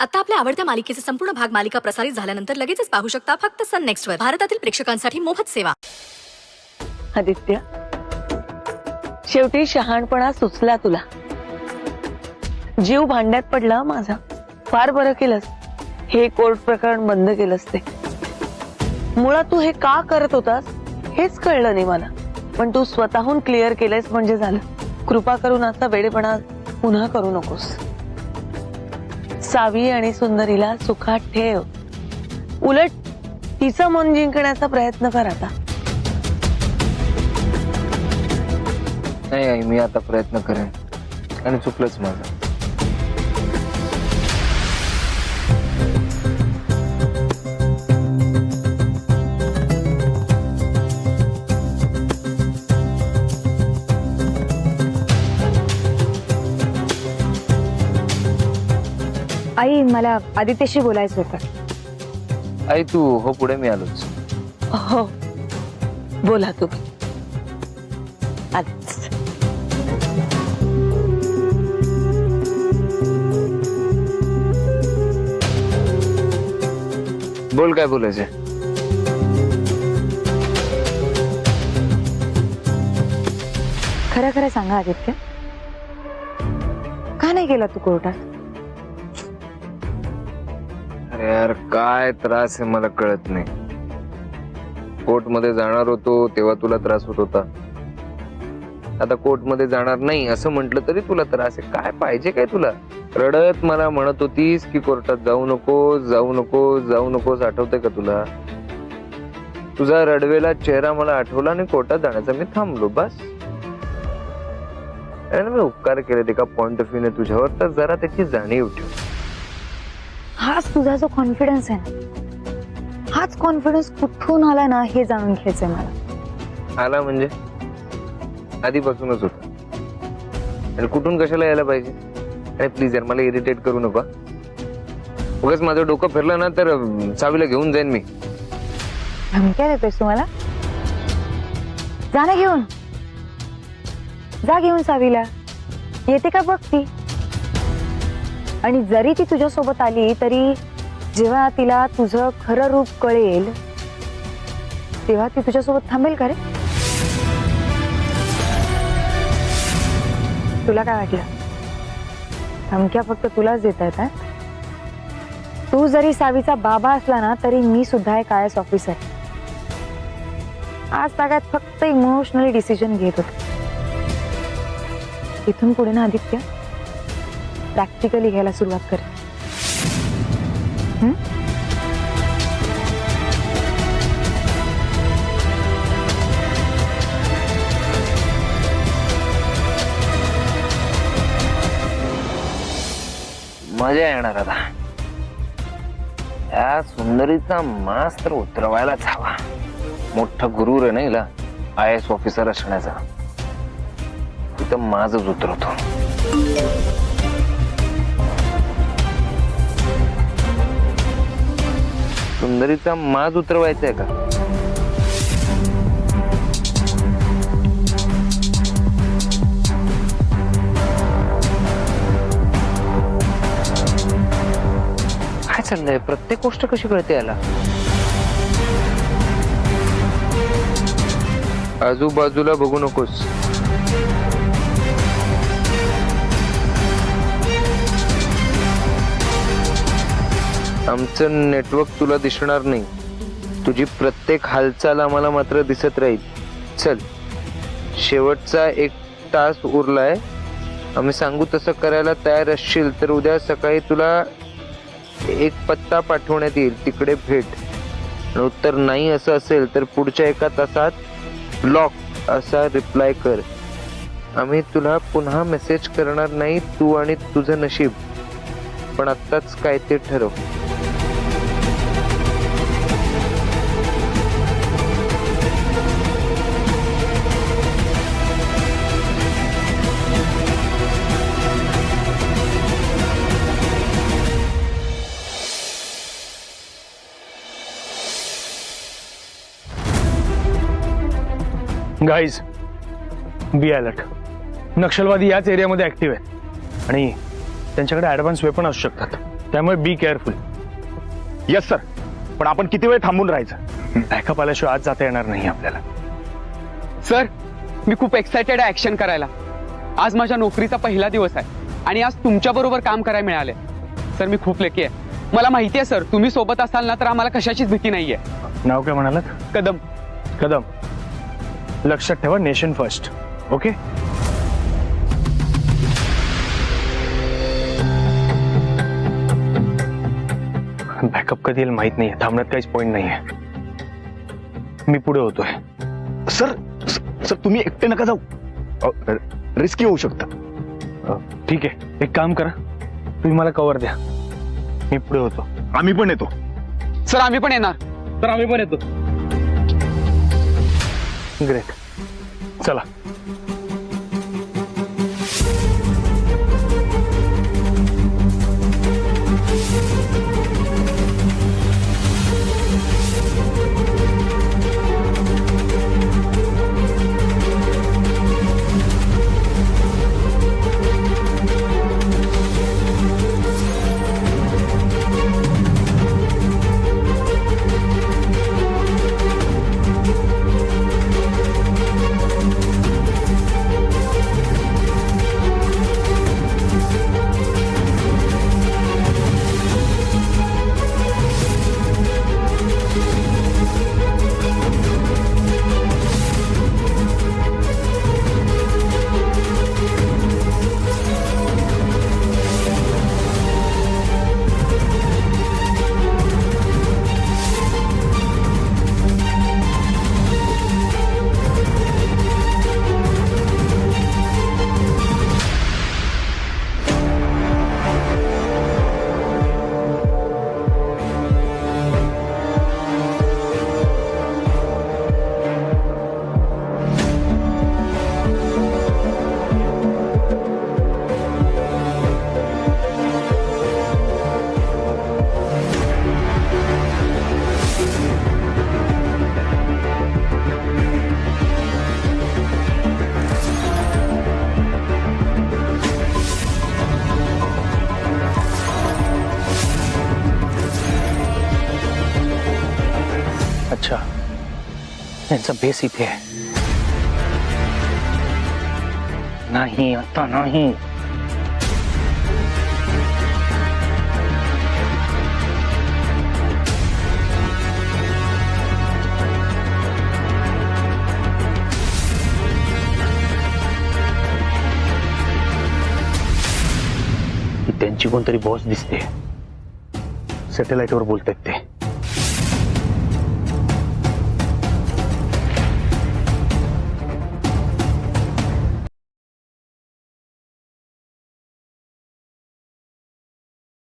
आता आपल्या आवडत्या मालिकेचे संपूर्ण भाग मालिका प्रसारित झाल्यानंतर लगेचच पाहू शकता फक्त सन नेक्स्ट वर. भारतातील प्रेक्षकांसाठी मोफत सेवा. आदित्य, शेवटी शहाणपणा सुचला तुला. जीव भांड्यात पडला माझा. फार बरं केलंस हे कोर्ट प्रकरण बंद केलंस ते. मुळात तू हे का करत होतास हेच कळलं नाही मला, पण तू स्वतःहून क्लिअर केलंस म्हणजे झालं. कृपा करून असा वेडेपणा पुन्हा करू नकोस. सावी आणि सुंदरीला सुखात ठेव. उलट तिचं मन जिंकण्याचा प्रयत्न कर आता. नाही आई, मी आता प्रयत्न करेन आणि चुकलंच माझं. आई, मला आदित्यशी बोलायचं होतं. आई तू हो पुढे, मी आलोच. हो, बोला तुम्ही. आधीच बोल, काय बोलायचंय? खरं खरं सांगा आदित्य, का नाही गेला तू कोर्टात? अरे यार, काय त्रास आहे मला कळत नाही. कोर्ट मध्ये जाणार होतो तेव्हा तुला त्रास होत होता. आता कोर्ट मध्ये जाणार नाही असं म्हंटल तरी तुला त्रास आहे. काय पाहिजे काय तुला? रडत मला म्हणत होतीस की कोर्टात जाऊ नकोस, जाऊ नकोस, जाऊ नकोस. आठवतंय का तुला? तुझा रडवेला चेहरा मला आठवला आणि कोर्टात जाण्याचा मी थांबलो. बस मी उपकार केले एका पॉइंट ऑफ व्ह्यू ने तुझ्यावर, तर जरा त्याची जाणीव ठेव. हाच तुझा जो कॉन्फिडन्स आहे ना, हाच कॉन्फिडन्स कुठून आला ना हे जाणून घ्यायचंय मला. आला म्हणजे आधीपासूनच होता. आणि कुठून कशाला यायला पाहिजे? अरे प्लीज यार, मला इरिटेट करू नका. उगाच माझं डोकं फिरलं ना तर सावीला घेऊन जाईन मी. धमक्या देतोयस तुम्हाला? जा ना घेऊन, जा घेऊन सावीला. येते का बघ ती. आणि जरी ती तुझ्यासोबत आली तरी जेव्हा तिला तुझं खरं रूप कळेल तेव्हा ती तुझ्यासोबत थांबेल का रे? तुला काय वाटलं? धमक्या फक्त तुलाच देता येत. तू जरी सावीचा बाबा असला ना तरी मी सुद्धा एक IAS ऑफिसर. आज तागात फक्त इमोशनली डिसिजन घेत होते. इथून पुढे ना आदित्य, प्रॅक्टिकली घ्यायला सुरुवात कर. मजा येणार आता. या सुंदरीचा मास तर उतरवायलाच हवा. मोठा गुरूर आहे ना हिला IAS ऑफिसर असण्याचा. तिथं माझच उतरवतो. सुंदरीचा माज उतरवायचा आहे का? काय चाललंय? प्रत्येक गोष्ट कशी कळते याला? आजूबाजूला बघू नकोस. आमचं नेटवर्क तुला दिसणार नाही. तुझी प्रत्येक हालचाल आम्हाला मात्र दिसत राहील. चल, शेवटचा 1 तास उरलाय. आम्ही सांगू तसं करायला तयार असशील तर उद्या सकाळी तुला एक पत्ता पाठवण्यात येईल, तिकडे भेट. आणि उत्तर नाही असं असेल तर पुढच्या 1 तासात ब्लॉक असा रिप्लाय कर. आम्ही तुला पुन्हा मेसेज करणार नाही. तू आणि तुझं नशीब. पण आत्ताच काय ते ठरव. Guys, be alert. नक्षलवादी याच एरियामध्ये ऍक्टिव्ह आहेत आणि त्यांच्याकडे ऍडव्हान्स वेपन असू शकतात. त्यामुळे बी केअरफुल. येस सर, पण आपण किती वेळ थांबून राहायचं? बॅकअप आल्याशिवाय आज जाता येणार नाही आपल्याला. सर, मी खूप एक्सायटेड आहे ऍक्शन करायला. आज माझ्या नोकरीचा पहिला दिवस आहे आणि आज तुमच्या बरोबर काम करायला मिळाले. सर, मी खूप लकी आहे. मला माहिती आहे सर, तुम्ही सोबत असाल ना तर आम्हाला कशाचीच भीती नाहीये. नाव काय म्हणालात? कदम. कदम. लक्षात ठेवा, नेशन फर्स्ट. ओके. बॅकअप कधी येईल माहित नाहीये, थांबण्यात काहीच पॉइंट नाहीये. मी पुढे होतोय. सर सर तुम्ही एकटे नका जाऊ, रिस्की होऊ शकतं. ठीक आहे, एक काम करा, तुम्ही मला कव्हर द्या, मी पुढे होतो. आम्ही पण येतो. सर, आम्ही पण येणार. तर आम्ही पण येतो. ग्रेट, चला. अच्छा, यांचा बेस इथे आहे. नाही, आता नाही. त्यांची कोणतरी बॉस दिसते, सॅटेलाइटवर बोलतायत ते.